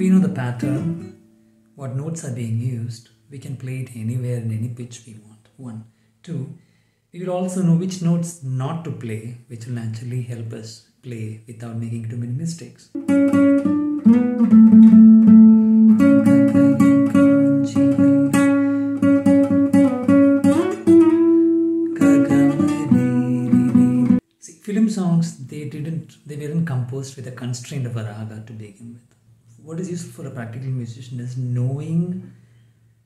we know the pattern, what notes are being used, we can play it anywhere in any pitch we want. 1. 2. We will also know which notes not to play, which will naturally help us play without making too many mistakes. See, film songs, they weren't composed with a constraint of a raga to begin with. What is useful for a practical musician is knowing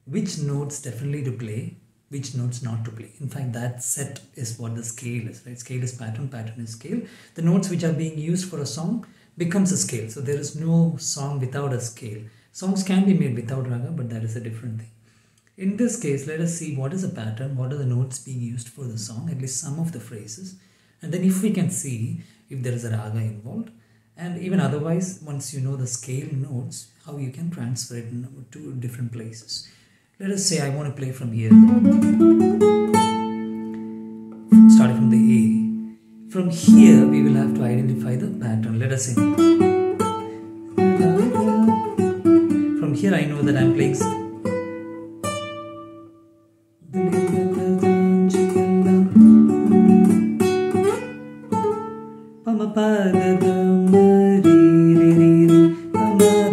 which notes definitely to play, which notes not to play. In fact, that set is what the scale is, right? Scale is pattern, pattern is scale. The notes which are being used for a song becomes a scale. So there is no song without a scale. Songs can be made without raga, but that is a different thing. In this case, let us see what is the pattern, what are the notes being used for the song, at least some of the phrases. And then if we can see if there is a raga involved, and even otherwise, once you know the scale notes, how you can transfer it to different places. Let us say I want to play from here, starting from the A. From here, we will have to identify the pattern. Let us say, from here I know that I am playing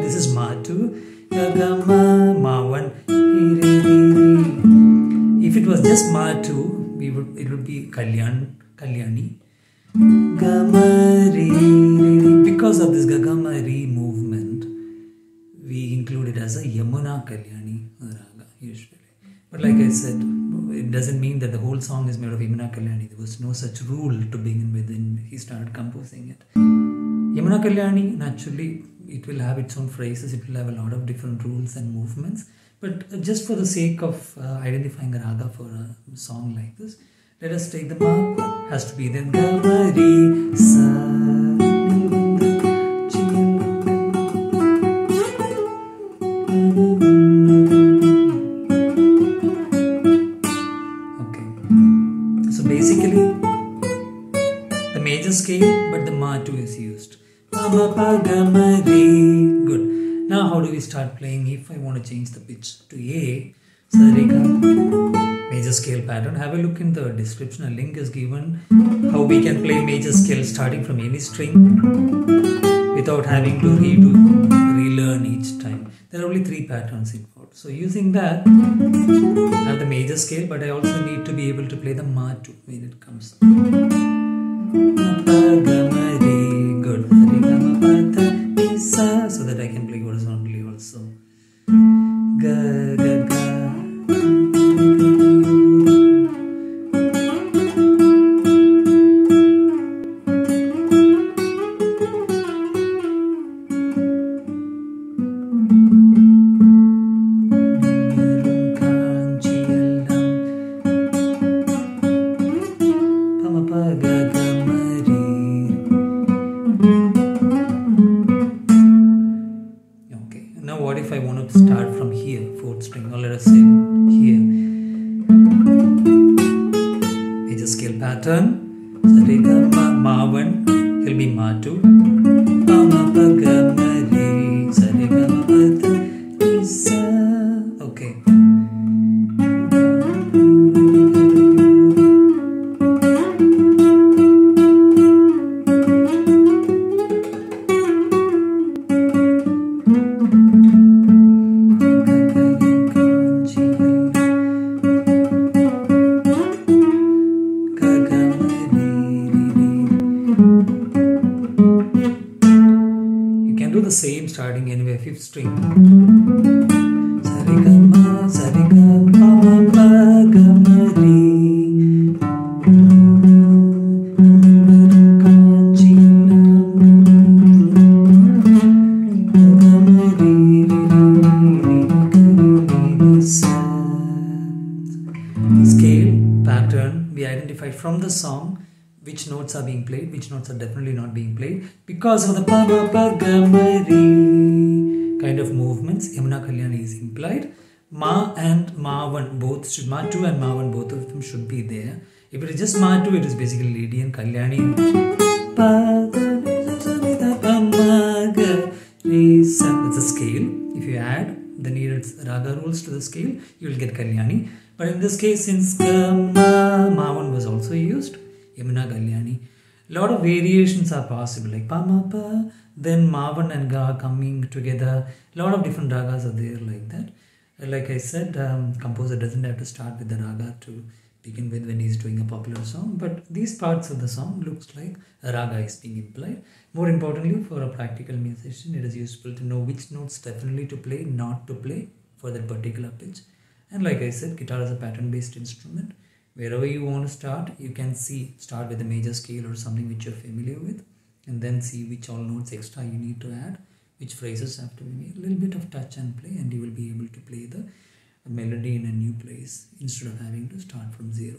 this is Ma 2, Ma 1. If it was just Ma 2, it would be Kalyani. Because of this Gagamari movement, we include it as a Yamuna Kalyani raga usually. But like I said, it doesn't mean that the whole song is made of Yamuna Kalyani. There was no such rule to begin with when he started composing it. Yamuna Kalyani, naturally, it will have its own phrases, it will have a lot of different rules and movements. But just for the sake of identifying a raga for a song like this, let us take the Ma, has to be then Gamari, Sa. Basically, the major scale, but the Ma 2 is used. Good. Now how do we start playing if I want to change the pitch to A? Major scale pattern. Have a look in the description. A link is given how we can play major scale starting from any string without having to relearn each time. There are only 3 patterns involved. So using that, I have the major scale, but I also need to be able to play the Ma 2 when it comes. Good. So that I can play horizontally also. Ga, ga, ga. Now what if I want to start from here, 4th string, or let us say here. Major scale pattern. Ma 1, he'll be Ma 2. Okay. Do the same starting anywhere, 5th string. Scale, pattern, we identify from the song which notes are being played, which notes are definitely not being played because of the kind of movements. Yamuna Kalyani is implied. Ma and Ma 1 both should, Ma 2 and Ma 1 both of them should be there. If it is just Ma 2, it is basically Lydian, Kalyani. It's a scale. raga rules to the scale, you will get Kalyani. But in this case, since Ma1 was also used, Yamuna Kalyani, a lot of variations are possible, like Pa Ma Pa, then Ma1 and Ga coming together. A lot of different ragas are there like that. Like I said, composer doesn't have to start with the raga to begin with when he's doing a popular song, but these parts of the song looks like a raga is being implied. More importantly, for a practical musician, it is useful to know which notes definitely to play, not to play for that particular pitch. And like I said, guitar is a pattern-based instrument. Wherever you want to start, you can start with a major scale or something which you're familiar with, and then see which all notes extra you need to add, which phrases have to be made, a little bit of touch and play, and you will be able to play the melody in a new place instead of having to start from zero.